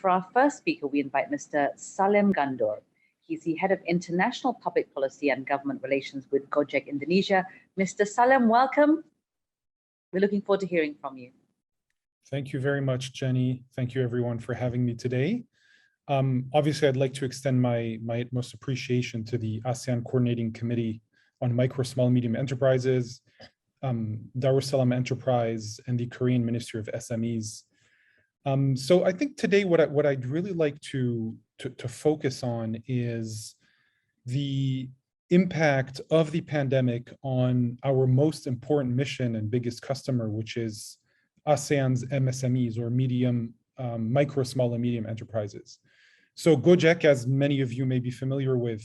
for our first speaker, we invite Mr. Salem Ghandour. He's the Head of International Public Policy and Government Relations with GOJEK Indonesia. Mr. Salem, welcome. We're looking forward to hearing from you. Thank you very much, Jenny. Thank you, everyone, for having me today. Obviously, I'd like to extend my utmost appreciation to the ASEAN Coordinating Committee on Micro, Small, and Medium Enterprises, Darussalam Enterprise, and the Korean Ministry of SMEs. So I think today what I'd really like to focus on is the impact of the pandemic on our most important mission and biggest customer, which is ASEAN's MSMEs, or micro, small, and medium enterprises. So GOJEK, as many of you may be familiar with,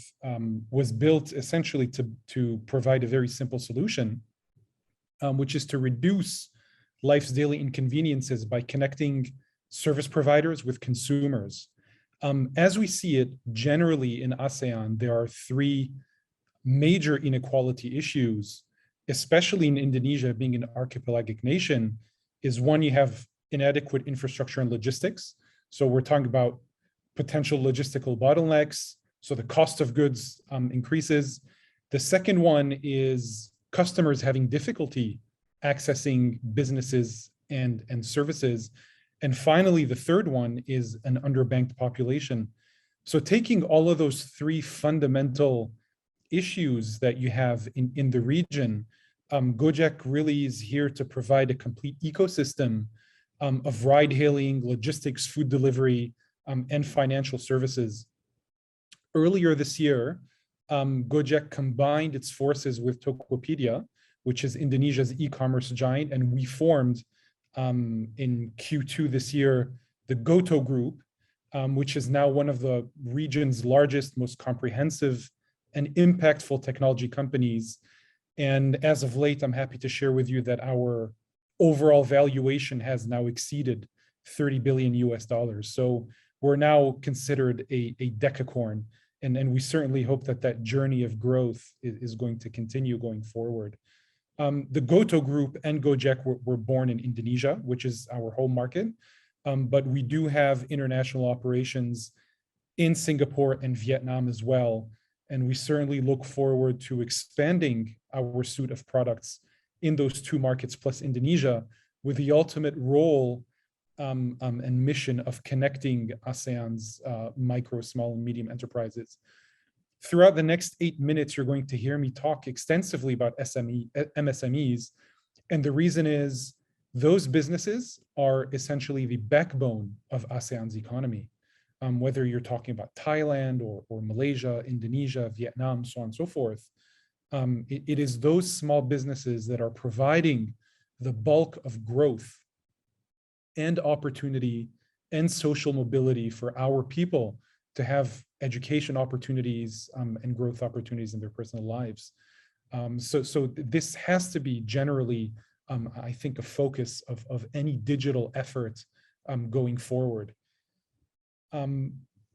was built essentially to provide a very simple solution, which is to reduce life's daily inconveniences by connecting service providers with consumers. As we see it, generally in ASEAN, there are three major inequality issues, especially in Indonesia being an archipelagic nation. Is one, you have inadequate infrastructure and logistics. So we're talking about potential logistical bottlenecks, so the cost of goods increases. The second one is customers having difficulty accessing businesses and services. And finally, the third one is an underbanked population. So taking all of those three fundamental issues that you have in the region, GOJEK really is here to provide a complete ecosystem of ride-hailing, logistics, food delivery, and financial services. Earlier this year, GOJEK combined its forces with Tokopedia, which is Indonesia's e-commerce giant, and we formed in Q2 this year the GOTO Group, which is now one of the region's largest, most comprehensive and impactful technology companies. And as of late, I'm happy to share with you that our overall valuation has now exceeded $30 billion US. So we're now considered a decacorn, and we certainly hope that that journey of growth is going to continue going forward. The GOTO Group and GOJEK were born in Indonesia, which is our home market, but we do have international operations in Singapore and Vietnam as well. And we certainly look forward to expanding our suite of products in those two markets plus Indonesia, with the ultimate role and mission of connecting ASEAN's micro, small, and medium enterprises. Throughout the next 8 minutes, you're going to hear me talk extensively about MSMEs. And the reason is those businesses are essentially the backbone of ASEAN's economy. Whether you're talking about Thailand or Malaysia, Indonesia, Vietnam, so on and so forth, it is those small businesses that are providing the bulk of growth and opportunity and social mobility for our people to have education opportunities and growth opportunities in their personal lives. So this has to be generally, I think, a focus of any digital effort going forward.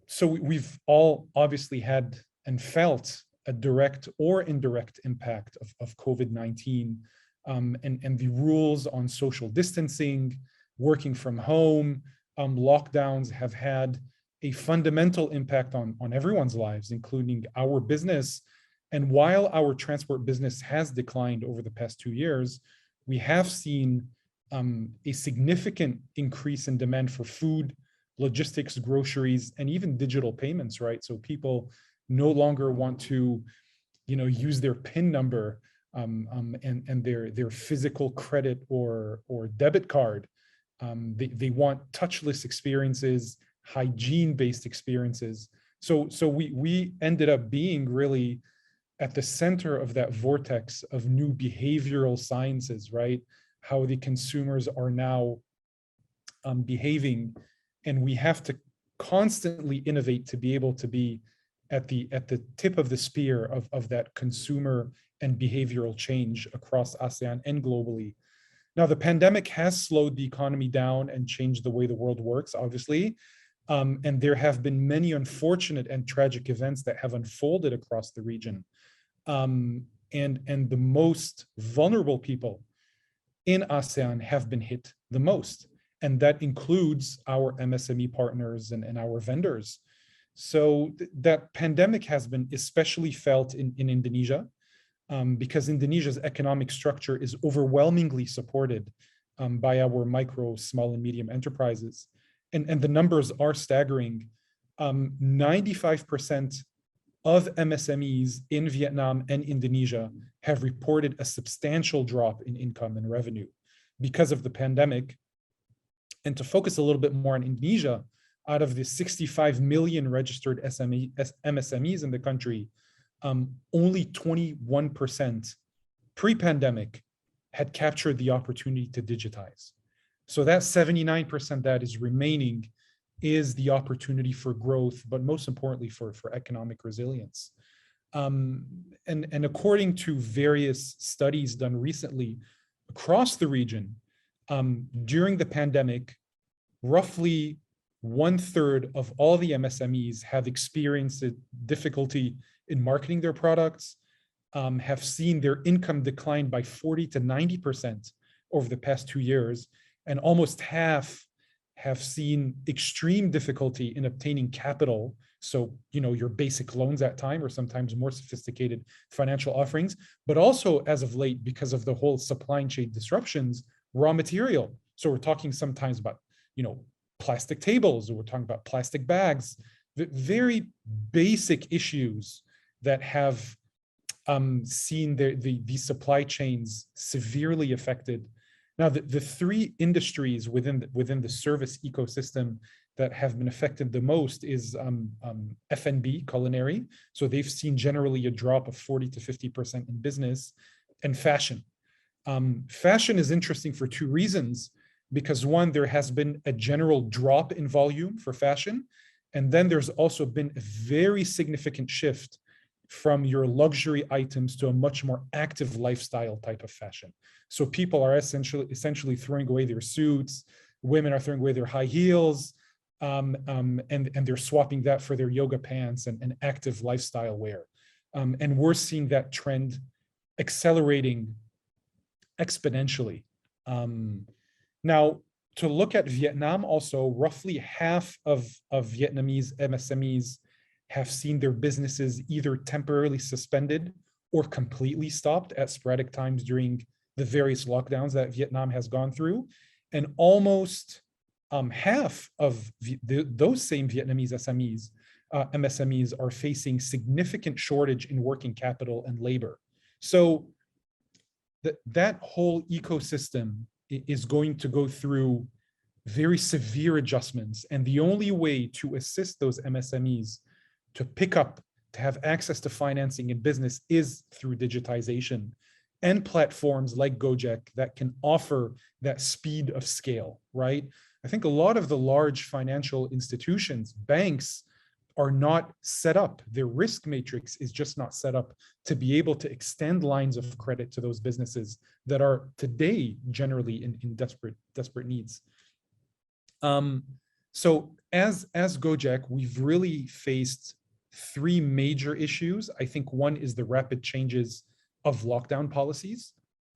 So we've all obviously had and felt a direct or indirect impact of COVID-19 and the rules on social distancing, working from home, lockdowns have had a fundamental impact on everyone's lives, including our business. And while our transport business has declined over the past 2 years, we have seen a significant increase in demand for food, logistics, groceries, and even digital payments, right? So people no longer want to, use their PIN number and their physical credit or debit card. They want touchless experiences, hygiene-based experiences. So we ended up being really at the center of that vortex of new behavioral sciences, right? How the consumers are now behaving, and we have to constantly innovate to be able to be at the tip of the spear of that consumer and behavioral change across ASEAN and globally. Now, the pandemic has slowed the economy down and changed the way the world works, obviously. And there have been many unfortunate and tragic events that have unfolded across the region. And the most vulnerable people in ASEAN have been hit the most. And that includes our MSME partners and our vendors. So that pandemic has been especially felt in Indonesia, because Indonesia's economic structure is overwhelmingly supported by our micro, small, and medium enterprises. And the numbers are staggering. 95% of MSMEs in Vietnam and Indonesia have reported a substantial drop in income and revenue because of the pandemic. And to focus a little bit more on Indonesia, out of the 65 million registered MSMEs in the country, only 21% pre-pandemic had captured the opportunity to digitize. So that 79% that is remaining is the opportunity for growth, but most importantly for economic resilience. And according to various studies done recently across the region, during the pandemic, roughly 1/3 of all the MSMEs have experienced difficulty in marketing their products, have seen their income decline by 40 to 90% over the past 2 years, and almost half have seen extreme difficulty in obtaining capital. So, your basic loans at time, or sometimes more sophisticated financial offerings, but also as of late, because of the whole supply chain disruptions, raw material. So we're talking sometimes about, plastic tables, or we're talking about plastic bags, very basic issues that have seen the supply chains severely affected. Now, the three industries within the service ecosystem that have been affected the most is F&B, culinary. So they've seen generally a drop of 40 to 50% in business, and fashion. Fashion is interesting for two reasons, because one, there has been a general drop in volume for fashion. And then there's also been a very significant shift from your luxury items to a much more active lifestyle type of fashion. So people are essentially throwing away their suits. Women are throwing away their high heels, and they're swapping that for their yoga pants and active lifestyle wear. And we're seeing that trend accelerating exponentially. Now, to look at Vietnam also, roughly half of Vietnamese MSMEs have seen their businesses either temporarily suspended or completely stopped at sporadic times during the various lockdowns that Vietnam has gone through. And almost half of those same Vietnamese MSMEs are facing significant shortage in working capital and labor. So that whole ecosystem is going to go through very severe adjustments. And the only way to assist those MSMEs to pick up, to have access to financing in business is through digitization and platforms like GOJEK that can offer that speed of scale, right? I think a lot of the large financial institutions, banks, are not set up. Their risk matrix is just not set up to be able to extend lines of credit to those businesses that are today generally in desperate needs. So as GOJEK, we've really faced three major issues. I think one is the rapid changes of lockdown policies,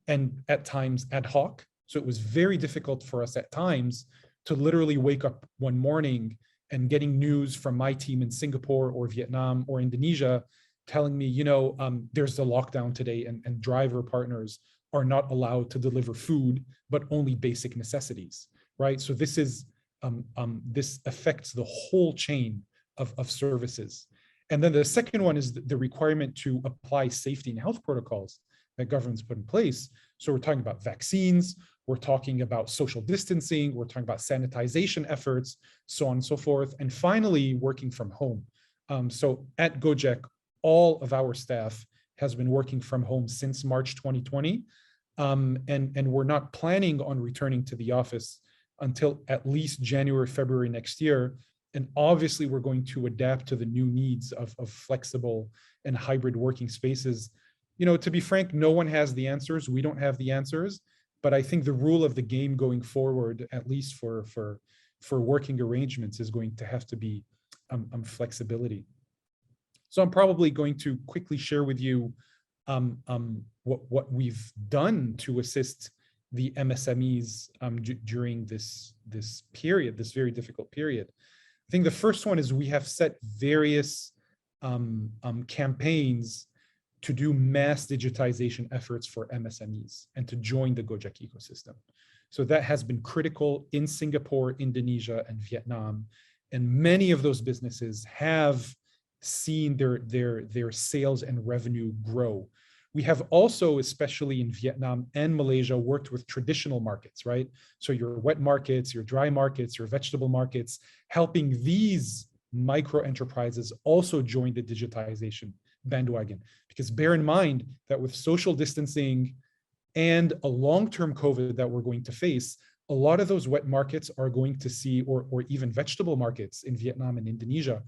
and at times ad hoc. So it was very difficult for us at times to literally wake up one morning and getting news from my team in Singapore or Vietnam or Indonesia telling me, there's a lockdown today and driver partners are not allowed to deliver food, but only basic necessities, right? So this is this affects the whole chain of services. And then the second one is the requirement to apply safety and health protocols that governments put in place. So we're talking about vaccines, we're talking about social distancing, we're talking about sanitization efforts, so on and so forth. And finally, working from home. So at GOJEK, all of our staff has been working from home since March 2020. And we're not planning on returning to the office until at least January, February next year. And obviously, we're going to adapt to the new needs of flexible and hybrid working spaces. To be frank, no one has the answers. We don't have the answers. But I think the rule of the game going forward, at least for working arrangements, is going to have to be flexibility. So I'm probably going to quickly share with you what we've done to assist the MSMEs during this period, this very difficult period. I think the first one is we have set various campaigns to do mass digitization efforts for MSMEs and to join the GOJEK ecosystem. So that has been critical in Singapore, Indonesia, and Vietnam. And many of those businesses have seen their sales and revenue grow. We have also, especially in Vietnam and Malaysia, worked with traditional markets, right? So your wet markets, your dry markets, your vegetable markets, helping these micro enterprises also join the digitization bandwagon. Because bear in mind that with social distancing and a long-term COVID that we're going to face, a lot of those wet markets are going to see, or even vegetable markets in Vietnam and Indonesia,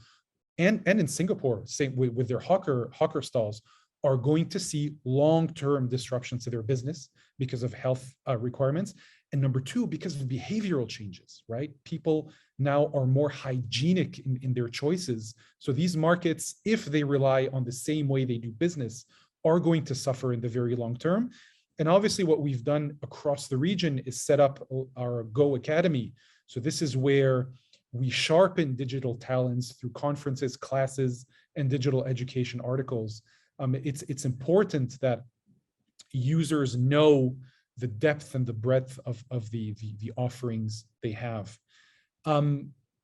and in Singapore, same with their hawker stalls, are going to see long-term disruptions to their business because of health requirements. And number two, because of behavioral changes, right? People now are more hygienic in their choices. So these markets, if they rely on the same way they do business, are going to suffer in the very long term. And obviously what we've done across the region is set up our Go Academy. So this is where we sharpen digital talents through conferences, classes, and digital education articles. It's important that users know the depth and the breadth of the offerings they have.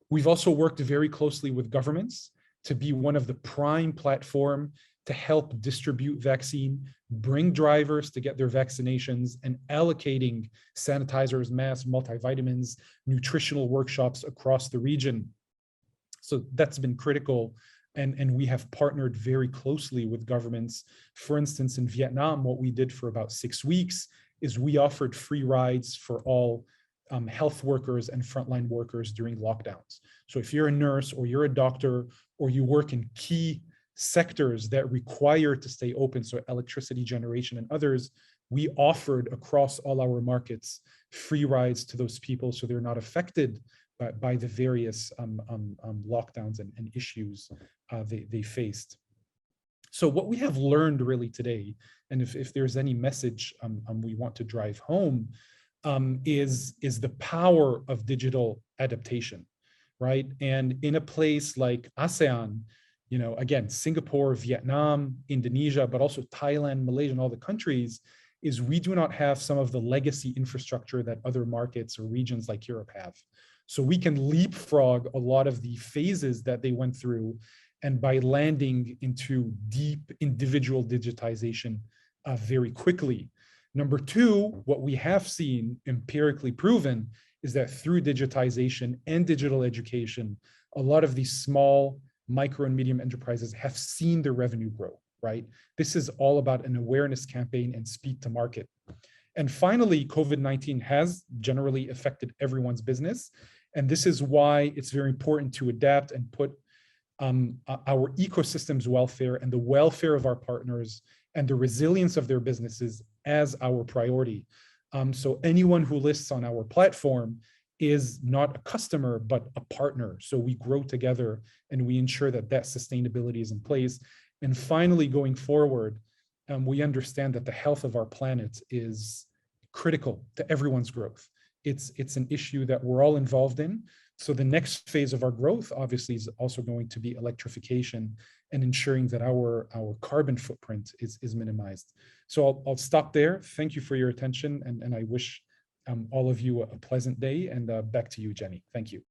We've also worked very closely with governments to be one of the prime platform to help distribute vaccine, bring drivers to get their vaccinations, and allocating sanitizers, masks, multivitamins, nutritional workshops across the region. So that's been critical. And we have partnered very closely with governments. For instance, in Vietnam, what we did for about 6 weeks is we offered free rides for all health workers and frontline workers during lockdowns. So if you're a nurse or you're a doctor or you work in key sectors that require to stay open, so electricity generation and others, we offered across all our markets free rides to those people so they're not affected by the various lockdowns and issues they faced. So what we have learned really today, and if there's any message we want to drive home, is the power of digital adaptation, right? And in a place like ASEAN, again, Singapore, Vietnam, Indonesia, but also Thailand, Malaysia, and all the countries, is we do not have some of the legacy infrastructure that other markets or regions like Europe have. So we can leapfrog a lot of the phases that they went through, and by landing into deep individual digitization very quickly. Number two, what we have seen empirically proven is that through digitization and digital education, a lot of these small, micro and medium enterprises have seen their revenue grow, right? This is all about an awareness campaign and speed to market. And finally, COVID-19 has generally affected everyone's business. And this is why it's very important to adapt and put our ecosystem's welfare and the welfare of our partners and the resilience of their businesses as our priority. So anyone who lists on our platform is not a customer, but a partner. So we grow together and we ensure that that sustainability is in place. And finally, going forward, we understand that the health of our planet is critical to everyone's growth. It's an issue that we're all involved in. So the next phase of our growth, obviously, is also going to be electrification and ensuring that our carbon footprint is minimized. So I'll stop there. Thank you for your attention, and I wish all of you a pleasant day, and back to you, Jenny. Thank you.